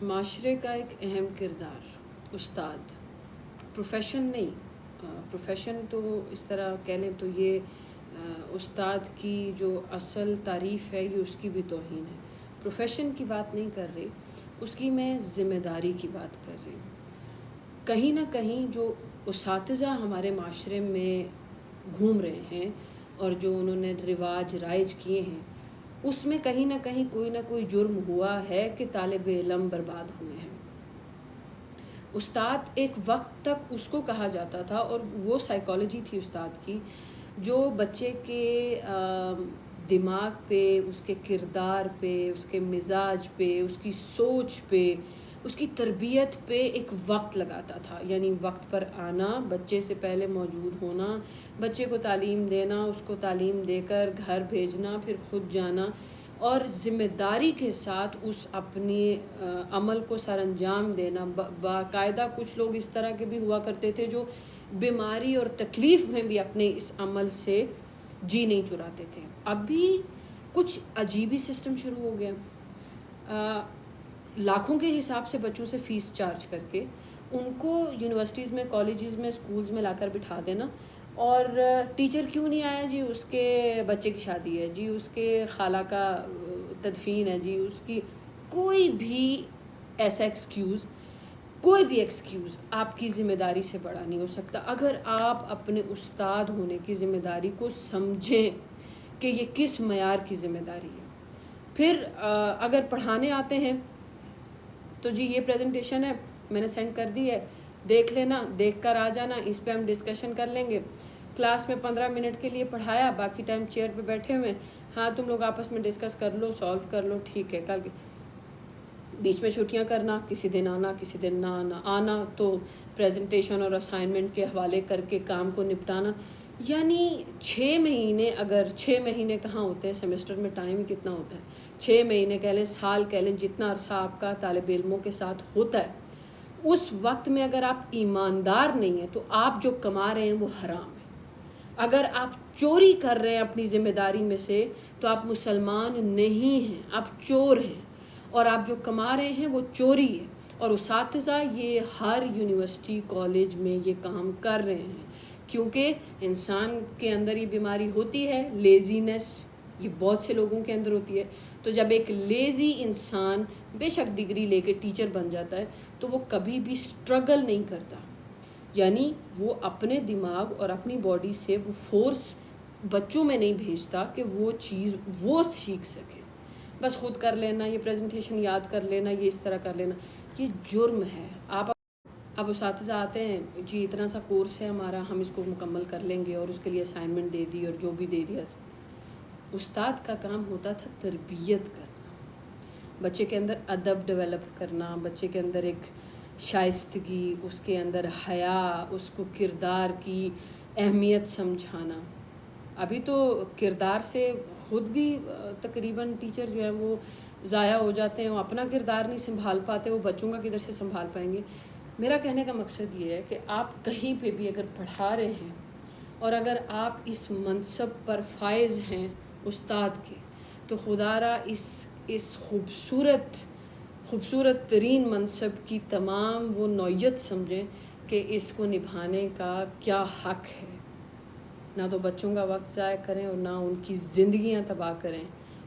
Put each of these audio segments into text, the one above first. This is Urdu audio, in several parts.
معاشرے کا ایک اہم کردار استاد، پروفیشن نہیں، پروفیشن تو اس طرح کہہ لیں تو یہ استاد کی جو اصل تعریف ہے یہ اس کی بھی توہین ہے. پروفیشن کی بات نہیں کر رہی، اس کی میں ذمہ داری کی بات کر رہی ہوں. کہیں نہ کہیں جو اساتذہ ہمارے معاشرے میں گھوم رہے ہیں اور جو انہوں نے رواج رائج کیے ہیں، اس میں کہیں نہ کہیں کوئی نہ کوئی جرم ہوا ہے کہ طالب علم برباد ہوئے ہیں. استاد ایک وقت تک اس کو کہا جاتا تھا، اور وہ سائیکالوجی تھی استاد کی جو بچے کے دماغ پہ، اس کے کردار پہ، اس کے مزاج پہ، اس کی سوچ پہ، اس کی تربیت پہ ایک وقت لگاتا تھا. یعنی وقت پر آنا، بچے سے پہلے موجود ہونا، بچے کو تعلیم دینا، اس کو تعلیم دے کر گھر بھیجنا، پھر خود جانا، اور ذمہ داری کے ساتھ اس اپنی عمل کو سر انجام دینا. باقاعدہ کچھ لوگ اس طرح کے بھی ہوا کرتے تھے جو بیماری اور تکلیف میں بھی اپنے اس عمل سے جی نہیں چراتے تھے. اب بھی کچھ عجیب ہی سسٹم شروع ہو گیا. لاکھوں کے حساب سے بچوں سے فیس چارج کر کے ان کو یونیورسٹیز میں، کالجز میں، اسکولز میں لا کر بٹھا دینا، اور ٹیچر کیوں نہیں آیا جی؟ اس کے بچے کی شادی ہے جی، اس کے خالہ کا تدفین ہے جی، اس کی کوئی بھی ایسا ایکسکیوز، کوئی بھی ایکسکیوز آپ کی ذمہ داری سے بڑا نہیں ہو سکتا. اگر آپ اپنے استاد ہونے کی ذمہ داری کو سمجھیں کہ یہ کس معیار کی ذمہ داری ہے. پھر اگر پڑھانے آتے ہیں تو جی یہ پریزنٹیشن ہے، میں نے سینڈ کر دی ہے، دیکھ لینا، دیکھ کر آ جانا، اس پہ ہم ڈسکشن کر لیں گے. کلاس میں 15 منٹ کے لیے پڑھایا، باقی ٹائم چیئر پہ بیٹھے ہوئے، ہاں تم لوگ آپس میں ڈسکس کر لو، سالو کر لو، ٹھیک ہے. کل بیچ میں چھٹیاں کرنا، کسی دن آنا، کسی دن نہ آنا، تو پریزنٹیشن اور اسائنمنٹ کے حوالے کر کے کام کو نپٹانا. یعنی 6 مہینے، اگر 6 مہینے کہاں ہوتے ہیں، سیمسٹر میں ٹائم ہی کتنا ہوتا ہے، 6 مہینے کہہ لیں، سال کہہ لیں، جتنا عرصہ آپ کا طالب علموں کے ساتھ ہوتا ہے، اس وقت میں اگر آپ ایماندار نہیں ہیں تو آپ جو کما رہے ہیں وہ حرام ہے. اگر آپ چوری کر رہے ہیں اپنی ذمہ داری میں سے تو آپ مسلمان نہیں ہیں، آپ چور ہیں، اور آپ جو کما رہے ہیں وہ چوری ہے. اور اساتذہ یہ ہر یونیورسٹی، کالج میں یہ کام کر رہے ہیں، کیونکہ انسان کے اندر یہ بیماری ہوتی ہے، لیزینس، یہ بہت سے لوگوں کے اندر ہوتی ہے. تو جب ایک لیزی انسان بے شک ڈگری لے کے ٹیچر بن جاتا ہے تو وہ کبھی بھی سٹرگل نہیں کرتا. یعنی وہ اپنے دماغ اور اپنی باڈی سے وہ فورس بچوں میں نہیں بھیجتا کہ وہ چیز وہ سیکھ سکے. بس خود کر لینا، یہ پریزنٹیشن یاد کر لینا، یہ اس طرح کر لینا، یہ جرم ہے. آپ اب اساتذہ آتے ہیں، جی اتنا سا کورس ہے ہمارا، ہم اس کو مکمل کر لیں گے، اور اس کے لیے اسائنمنٹ دے دی اور جو بھی دے دیا. استاد کا کام ہوتا تھا تربیت کرنا، بچے کے اندر ادب ڈیولپ کرنا، بچے کے اندر ایک شائستگی، اس کے اندر حیا، اس کو کردار کی اہمیت سمجھانا. ابھی تو کردار سے خود بھی تقریباً ٹیچر جو ہیں وہ ضائع ہو جاتے ہیں، وہ اپنا کردار نہیں سنبھال پاتے، وہ بچوں کا کدھر سے سنبھال پائیں گے. میرا کہنے کا مقصد یہ ہے کہ آپ کہیں پہ بھی اگر پڑھا رہے ہیں اور اگر آپ اس منصب پر فائز ہیں استاد کے، تو خدا را اس خوبصورت ترین منصب کی تمام وہ نوعیت سمجھیں کہ اس کو نبھانے کا کیا حق ہے. نہ تو بچوں کا وقت ضائع کریں اور نہ ان کی زندگیاں تباہ کریں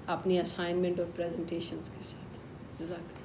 اپنی اسائنمنٹ اور پریزنٹیشنز کے ساتھ. جزاک اللہ.